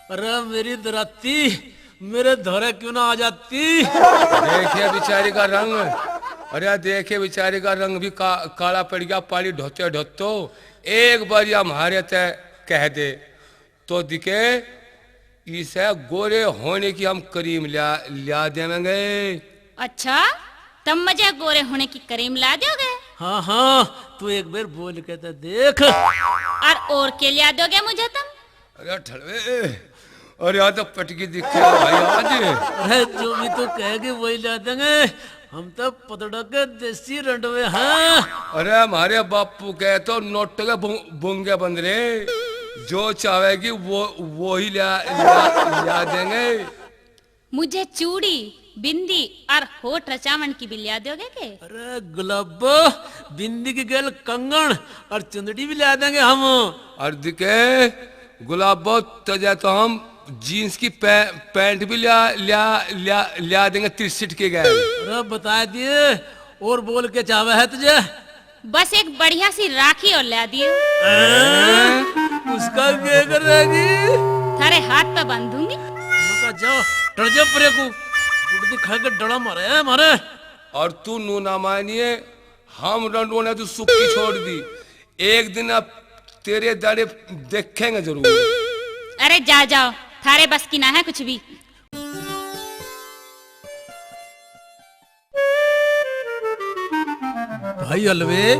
अरे मेरी दराती, मेरे धोरे क्यों ना आ जाती। देखिए बेचारी का रंग, अरे देखिए बेचारी का रंग भी काला पड़ गया पानी ढोते ढोतो। एक बार हमारे तय कह दे तो दिखे इसे गोरे होने की हम करीम लिया देंगे। अच्छा, तब मुझे गोरे होने की करीम ला दोगे? हाँ हाँ, तू एक बार बोल के तो देख। और क्या ला दोगे मुझे तुम? अरे ठड़वे, अरे आज तो पटकी दिखे भाई आज। अरे जो भी तू कहेगी वही ला देंगे, हम तो पतड़ा के देसी रंडवे हैं। अरे हमारे बापू कहे तो नोट के बुंगे बंद रे, जो चाहेगी वो ही लिया देंगे। मुझे चूड़ी, बिंदी और होठ रचावन की भी लिया दोगे के? अरे गुलाब, बिंदी की गल कंगन और चुंदड़ी भी ला देंगे हम। और दिखे गुलाब तजा तो हम जीन्स की पैंट भी लिया देंगे 30 के गए। अरे बता दिए, और बोल के चाहे है तुझे? बस एक बढ़िया सी राखी और ला दिए। उसका क्या करेगी? थारे हाथ पे बांधूंगी। मका जाओ, डर जा परे को, गुड़ खा के डरा मारे मारे। और तू नू ना मानिए, हम रंडो ने तू सुखी छोड़ दी। एक दिन अब तेरे दाड़े देखेंगे जरूर। अरे जा जाओ, थारे बस की ना है कुछ भी। भाई अलवे,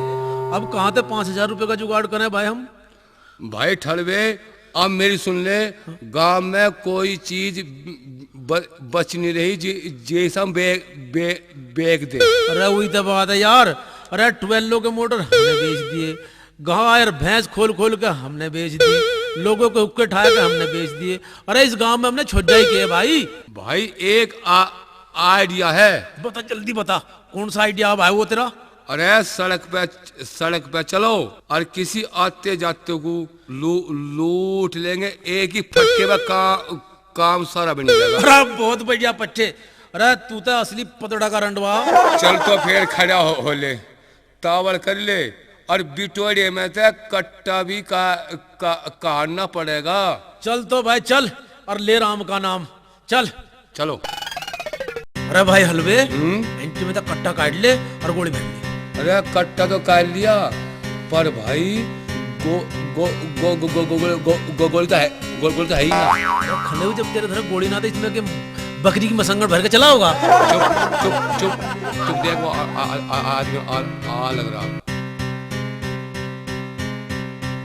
अब कहाँ थे 5,000 रुपए का जुगाड़ करें भाई हम? भाई ठड़वे, अब मेरी सुन ले, गांव में कोई चीज बच नहीं रही जैसा हम बेच दे। अरे वही तो बात है यार। अरे 12 के मोटर हमने बेच दिए, गाय और भैंस खोल खोल के हमने बेच दी, लोगों को हुक्के ठाए के हमने बेच दिए। अरे इस गांव में हमने छोजा ही किया भाई। भाई एक आइडिया है। बता जल्दी बता, कौन सा आइडिया भाई वो तेरा? अरे सड़क पे चलो और किसी आते जाते को लूट लेंगे, एक ही फटके में काम सारा बन जाएगा। अरे बहुत बढ़िया पट्टे। अरे तू तो असली पतड़ा का रंडवा। चल तो फिर खड़ा हो ले, तावड़ कर ले, और बिटोड़े में तो कट्टा भी काटना पड़ेगा। चल तो भाई चल, और ले राम का नाम, चल चलो। अरे भाई हलवे, इंच में तो कट्टा काट ले और गोली मार ले। अरे कट्टा तो काट लिया, पर भाई गोली तो है ही ना। खले हुए जब तेरे घर गोली ना थी, इसमें के बकरी की मसंगड़ भर के चला होगा। चुप देख, वो आदमी आ लग रहा।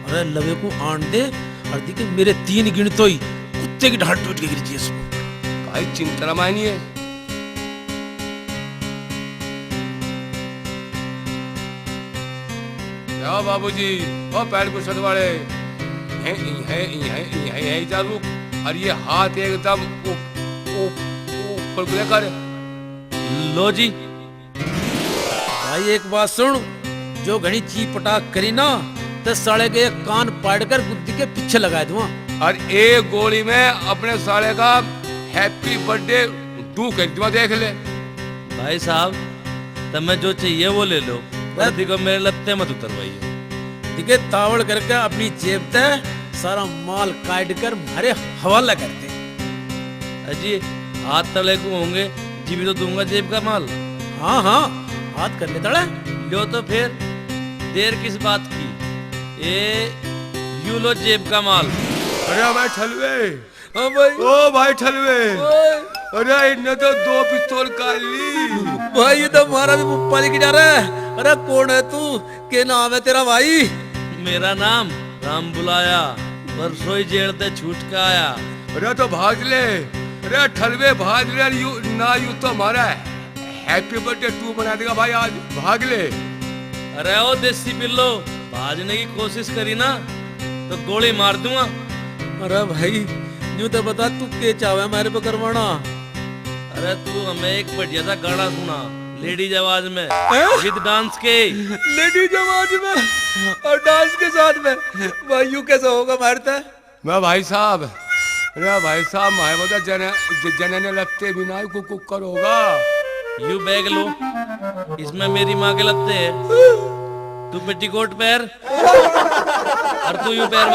अरे लवे को आन दे, और देखे मेरे 3 गिनतो ही कुत्ते की ढाल टूट के गिर जी इसको। भाई चिंता मानिए। क्या बाबूजी, ओ पैर को सदवाड़े है चालू, और ये हाथ एकदम ऊपर को लेकर लो जी। भाई एक बात सुन, जो घनी चीप पटाख करी ना, तो साले के कान पाड़ कर बुद्धि के पीछे लगा दूंगा। और एक गोली में अपने साले का हैप्पी बर्थडे डू कर दूंगा, देख ले। भाई साहब, तुम्हें जो चाहिए वो ले लो, को मेरे लत्ते मत उतरवाइए। ठीक है, तावड़ करके अपनी जेब से सारा माल काट कर मारे हवाला करते। अजी हाथ तले को होंगे, जी भी तो दूंगा जेब का माल। हाँ हाँ, हाथ कर ले तड़ा। लो तो फिर देर किस बात की, यू लो जेब का माल। अरे भाई ठलवे, हाँ भाई, ओ भाई ठलवे, अरे इन्हें तो 2 पिस्तौल काट ली। भाई ये तो हमारा भी मुप्पा लेके जा रहा है। अरे कौन है तू, क्या नाम है तेरा भाई? मेरा नाम राम बुलाया, परसों ही जेल से छूट के आया। अरे तो भाग ले, अरे ठलवे भाग ले, यू तो हमारा हैप्पी बर्थडे 2 बना देगा भाई, आज भाग ले। अरे ओ देसी पिल्लो, भागने की कोशिश करी ना तो गोली मार दूंगा। अरे भाई यूं तो बता, तू क्या चाहे हमारे पे करवाना? अरे तू हमें एक बढ़िया सा गाना सुना, लेडीज आवाज में, विद डांस के। लेडीज आवाज में और डांस के साथ में? भाई यूं कैसे होगा मारता? मैं भाई साहब, अरे भाई साहब, माए बता जने लगते बिना कुकर होगा। यू बैग लो, इसमें मेरी माँ के लगते हैं। तू पेटीकोट पहन और तू यू पैर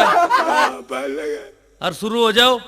भाई और शुरू हो जाओ।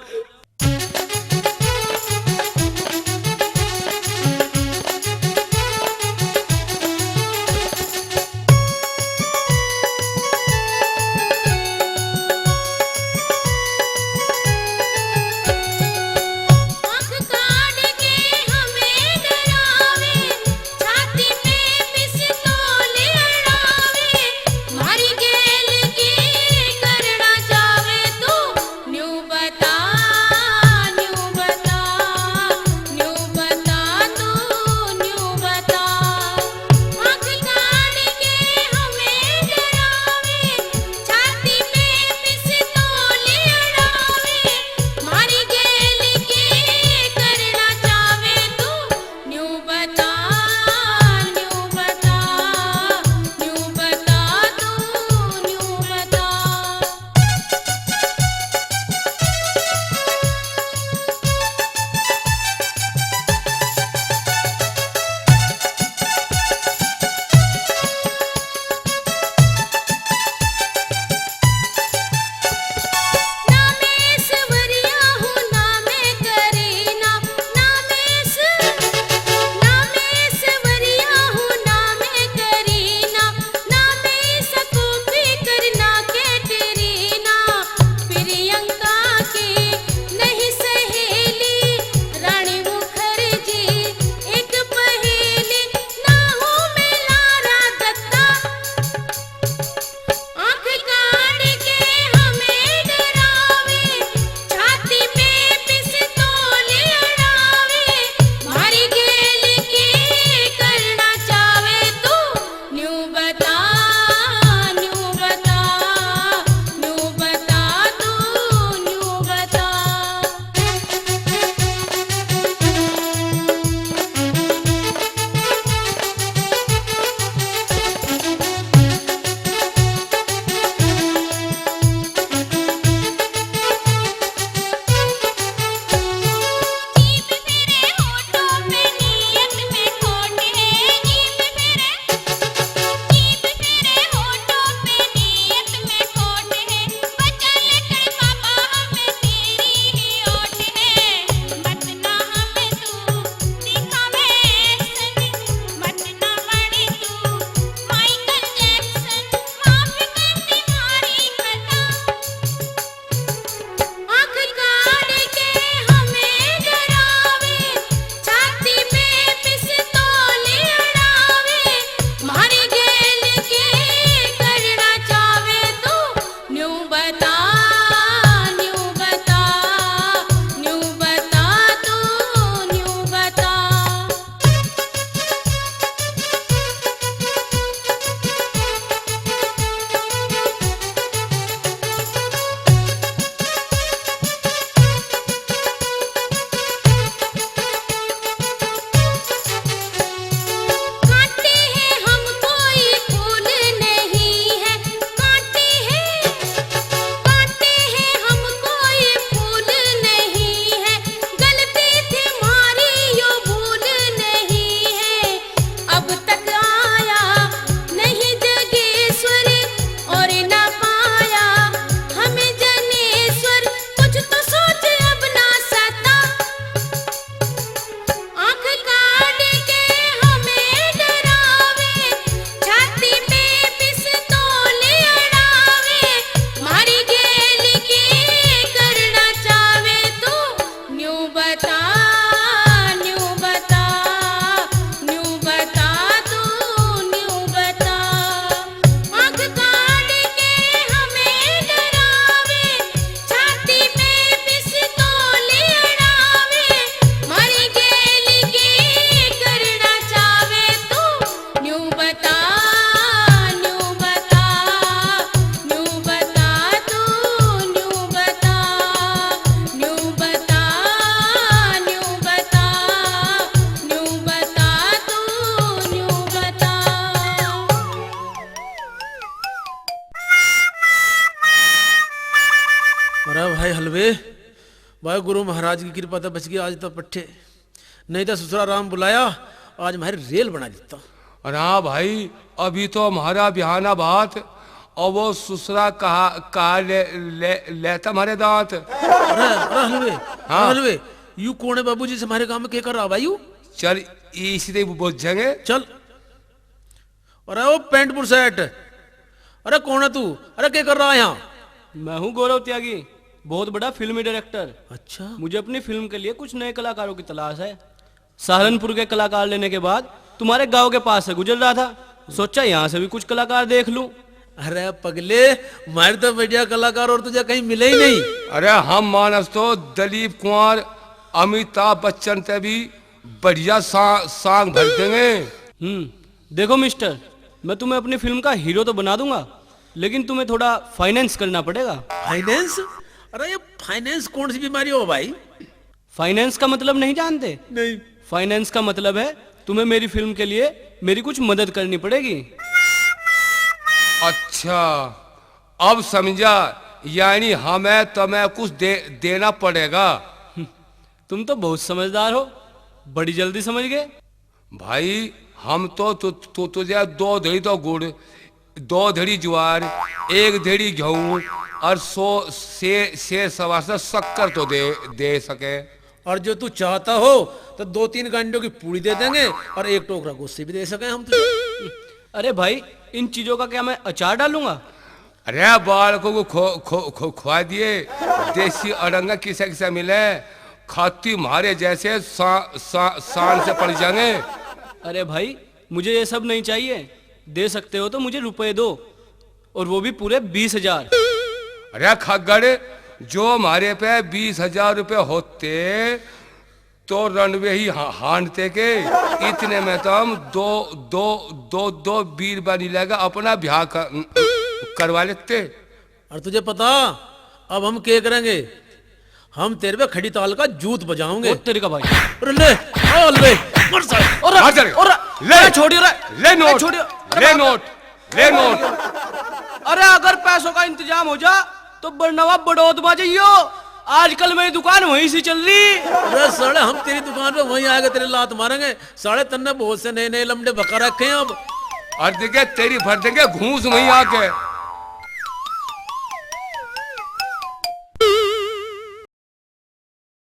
भाई हलवे, भाई गुरु महाराज की कृपा तो बच गया आज तो पट्टे, नहीं तो ससुरा राम बुलाया आज हमारी रेल बना देता। अरे हाँ भाई, अभी तो हमारा बिहाना बात और वो ससुरा कहा लेता हमारे दांत। अरे अरे हलवे, हाँ। हलवे, यू कौन है बाबूजी से हमारे गांव में क्या कर रहा भाई यू? चल इसलिए बुझेंगे। चल। अरे वो पेंट बुरसेट, अरे कौन है तू? अरे क्या कर रहा है यहाँ? मैं हूँ गौरव त्यागी, बहुत बड़ा फिल्मी डायरेक्टर। अच्छा, मुझे अपनी फिल्म के लिए कुछ नए कलाकारों की तलाश है। सहारनपुर के कलाकार लेने के बाद तुम्हारे गांव के पास से गुजर रहा था, सोचा यहाँ से भी कुछ कलाकार देख लूं। अरे पगले, हमारे तो बढ़िया कलाकार और तुझे कहीं मिले ही नहीं। अरे हम मानस तो दिलीप कुमार, अमिताभ बच्चन ते भी बढ़िया सांग भर देंगे। देखो मिस्टर, मैं तुम्हें अपनी फिल्म का हीरो तो बना दूंगा, लेकिन तुम्हें थोड़ा फाइनेंस करना पड़ेगा। फाइनेंस? अरे ये फाइनेंस कौन सी बीमारी हो भाई? फाइनेंस का मतलब नहीं जानते? नहीं। फाइनेंस का मतलब है तुम्हें मेरी फिल्म के लिए मेरी कुछ मदद करनी पड़ेगी। अच्छा, अब समझा, यानी हमें तुम्हें कुछ देना पड़ेगा। तुम तो बहुत समझदार हो, बड़ी जल्दी समझ गए। भाई हम तो तुझे 2 धड़ी तो गुड़, 2 धड़ी ज्वार, 1 धड़ी गेहूं और 100 से सवा से शक्कर तो दे सके। और जो तू चाहता हो तो 2-3 घंटों की पूरी दे देंगे और 1 टोकरा गुस्से भी दे सके हम तुझे। अरे भाई, इन चीजों का क्या मैं अचार डालूंगा? अरे बालकों को खुआ दिए, देसी अड़ंगा किसे किसे मिले, खाती मारे जैसे शान से पड़ जाएंगे। अरे भाई, मुझे ये सब नहीं चाहिए। दे सकते हो तो मुझे रुपए दो, और वो भी पूरे 20,000। अरे खगड़, जो हमारे पे 20,000 रुपए होते तो रनवे ही हांडते के। इतने में तो हम दो बीर बनी लेगा अपना ब्याह करवा लेते। और तुझे पता अब हम क्या करेंगे? हम तेरे पे खड़ी ताल का जूत बजाओगे। तेरे का भाई। अरे ले, ओ ले, मर साले। आ चले। ले छोड़ियो रे, ले नोट, छोड़ियो। ले नोट, ले नोट। अरे अगर पैसों का इंतजाम हो जा तो बरनवा बड़ौद बाजियो, आजकल मेरी दुकान वहीं से चल रही। अरे साले, हम तेरी दुकान पे वहीं आएंगे, तेरे लात मारेंगे। साले तन्ने बहुत से नए नए लमडे बका रखे हैं अब। और देखे तेरी भर देंगे घूस वहीं आके।